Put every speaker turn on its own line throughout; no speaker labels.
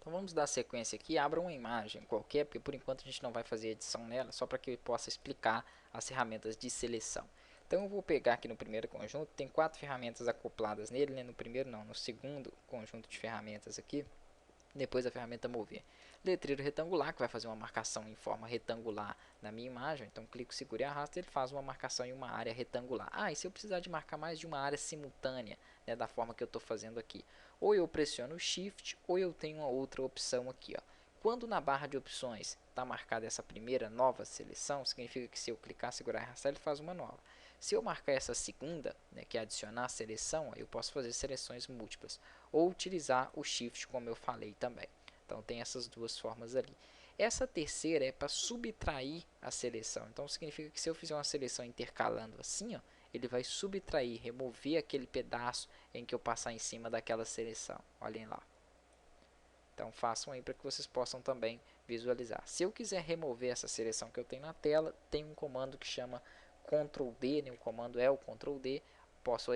Então vamos dar sequência aqui, abra uma imagem qualquer, porque por enquanto a gente não vai fazer edição nela, só para que eu possa explicar as ferramentas de seleção. Então eu vou pegar aqui no primeiro conjunto, tem 4 ferramentas acopladas nele, né? No primeiro não, no segundo conjunto de ferramentas aqui, depois a ferramenta mover. Letreiro retangular, que vai fazer uma marcação em forma retangular na minha imagem, então clico, seguro e arrasto, ele faz uma marcação em uma área retangular. E se eu precisar de marcar mais de uma área simultânea, né, da forma que eu estou fazendo aqui, ou eu pressiono o Shift, ou eu tenho uma outra opção aqui, ó. Quando na barra de opções está marcada essa primeira nova seleção, significa que se eu clicar, segurar e arrastar, ele faz uma nova. Se eu marcar essa segunda, né, que é adicionar a seleção, eu posso fazer seleções múltiplas, ou utilizar o Shift, como eu falei também. Então tem essas duas formas ali. Essa terceira é para subtrair a seleção. Então significa que se eu fizer uma seleção intercalando assim, ó, ele vai subtrair, remover aquele pedaço em que eu passar em cima daquela seleção. Olhem lá. Então façam aí para que vocês possam também visualizar. Se eu quiser remover essa seleção que eu tenho na tela, tem um comando que chama Ctrl D, né? O comando é o Ctrl D. Posso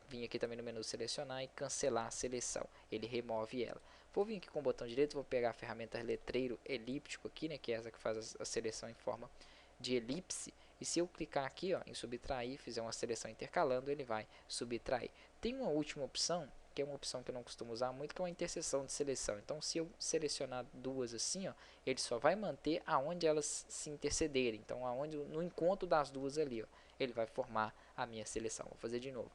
vir aqui também no menu selecionar e cancelar a seleção. Ele remove ela. Vou vir aqui com o botão direito, vou pegar a ferramenta letreiro elíptico aqui, né? Que é essa que faz a seleção em forma de elipse. E se eu clicar aqui, ó, em subtrair, fizer uma seleção intercalando, ele vai subtrair. Tem uma última opção, que é uma opção que eu não costumo usar muito, que é uma interseção de seleção. Então, se eu selecionar duas assim, ó, ele só vai manter aonde elas se intercederem. Então, aonde, no encontro das duas ali, ó, ele vai formar a minha seleção. Vou fazer de novo.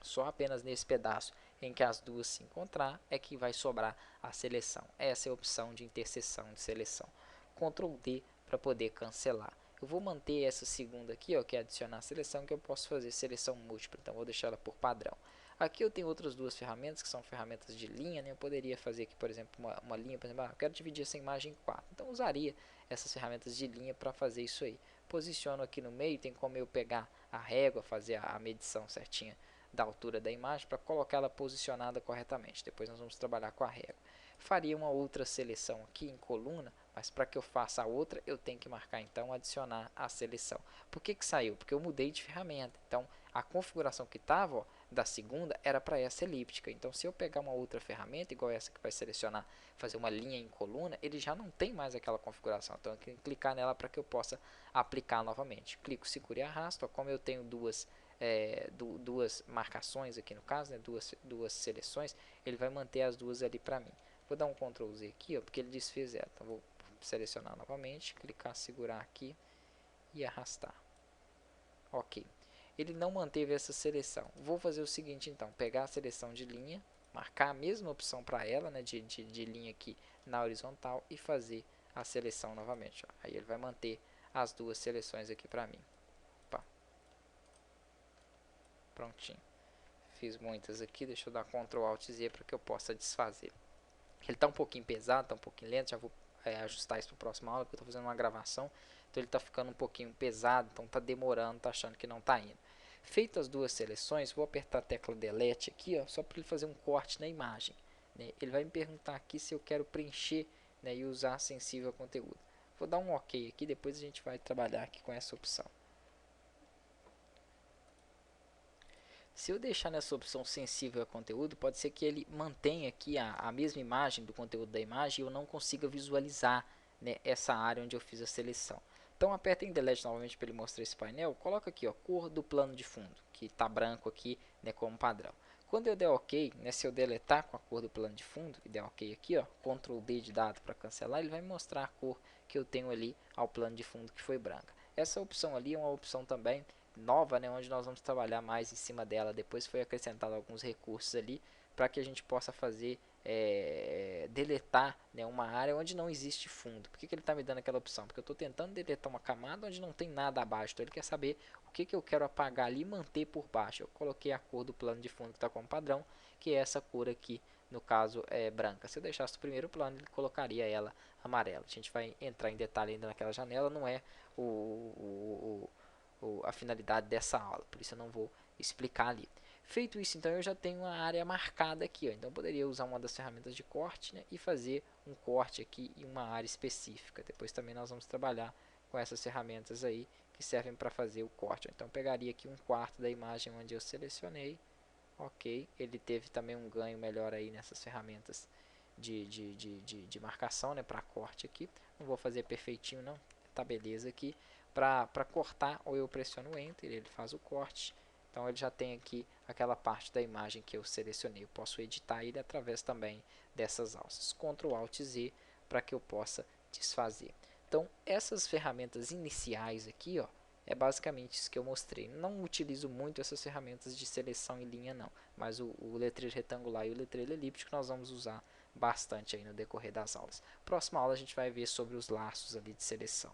Só apenas nesse pedaço em que as duas se encontrar é que vai sobrar a seleção. Essa é a opção de interseção de seleção. Ctrl D para poder cancelar. Eu vou manter essa segunda aqui, ó, que é adicionar a seleção, que eu posso fazer seleção múltipla. Então, vou deixar ela por padrão. Aqui eu tenho outras duas ferramentas, que são ferramentas de linha, né? Eu poderia fazer aqui, por exemplo, uma linha, por exemplo, eu quero dividir essa imagem em 4. Então, usaria essas ferramentas de linha para fazer isso aí. Posiciono aqui no meio, tem como eu pegar a régua, fazer a medição certinha da altura da imagem para colocar ela posicionada corretamente. Depois nós vamos trabalhar com a régua. Faria uma outra seleção aqui em coluna, mas para que eu faça a outra, eu tenho que marcar então adicionar a seleção. Por que saiu? Porque eu mudei de ferramenta. Então, a configuração que estava da segunda era para essa elíptica. Então, se eu pegar uma outra ferramenta, igual essa que vai selecionar, fazer uma linha em coluna, ele já não tem mais aquela configuração. Então, eu tenho que clicar nela para que eu possa aplicar novamente. Clico, seguro e arrasto. Ó, como eu tenho duas marcações aqui no caso, né, duas seleções, ele vai manter as duas ali para mim. Vou dar um Ctrl Z aqui, ó, porque ele desfez ela. Então, vou selecionar novamente, clicar, segurar aqui e arrastar. Ok. Ele não manteve essa seleção. Vou fazer o seguinte então, pegar a seleção de linha, marcar a mesma opção para ela, né, de linha aqui na horizontal e fazer a seleção novamente. Ó. Aí ele vai manter as duas seleções aqui para mim. Opa. Prontinho. Fiz muitas aqui, deixa eu dar Ctrl Alt Z para que eu possa desfazer. Ele está um pouquinho pesado, está um pouquinho lento, já vou ajustar isso para a próxima aula, porque eu estou fazendo uma gravação, então ele está ficando um pouquinho pesado, então está demorando, está achando que não está indo. Feitas as duas seleções, vou apertar a tecla Delete aqui, ó, só para ele fazer um corte na imagem. Né? Ele vai me perguntar aqui se eu quero preencher, né, e usar sensível a conteúdo. Vou dar um OK aqui, depois a gente vai trabalhar aqui com essa opção. Se eu deixar nessa opção sensível a conteúdo, pode ser que ele mantenha aqui a mesma imagem do conteúdo da imagem e eu não consiga visualizar, né, essa área onde eu fiz a seleção. Então aperta em Delete novamente para ele mostrar esse painel. Coloca aqui, ó, cor do plano de fundo, que está branco aqui, né, como padrão. Quando eu der OK, né, se eu deletar com a cor do plano de fundo e der OK aqui, ó, Ctrl D de dado para cancelar, ele vai me mostrar a cor que eu tenho ali ao plano de fundo que foi branca. Essa opção ali é uma opção também nova, né, onde nós vamos trabalhar mais em cima dela. Depois foi acrescentado alguns recursos ali para que a gente possa fazer deletar, né, uma área onde não existe fundo. Por que ele está me dando aquela opção? Porque eu estou tentando deletar uma camada onde não tem nada abaixo. Então ele quer saber o que eu quero apagar ali e manter por baixo. Eu coloquei a cor do plano de fundo que está como padrão, que é essa cor aqui, no caso é branca. Se eu deixasse o primeiro plano, ele colocaria ela amarela. A gente vai entrar em detalhe ainda naquela janela, não é a finalidade dessa aula, por isso eu não vou explicar ali. Feito isso, então eu já tenho uma área marcada aqui, ó. Então eu poderia usar uma das ferramentas de corte, né, e fazer um corte aqui em uma área específica. Depois também nós vamos trabalhar com essas ferramentas aí que servem para fazer o corte. Então eu pegaria aqui 1/4 da imagem onde eu selecionei, ok, ele teve também um ganho melhor aí nessas ferramentas de marcação, né, para corte aqui. Não vou fazer perfeitinho não, tá beleza aqui. Para cortar, ou eu pressiono Enter, ele faz o corte. Então ele já tem aqui aquela parte da imagem que eu selecionei. Eu posso editar ele através também dessas alças. Ctrl Alt Z para que eu possa desfazer. Então essas ferramentas iniciais aqui, ó, é basicamente isso que eu mostrei. Não utilizo muito essas ferramentas de seleção em linha não, mas o letreiro retangular e o letreiro elíptico nós vamos usar bastante aí no decorrer das aulas. Próxima aula a gente vai ver sobre os laços ali de seleção.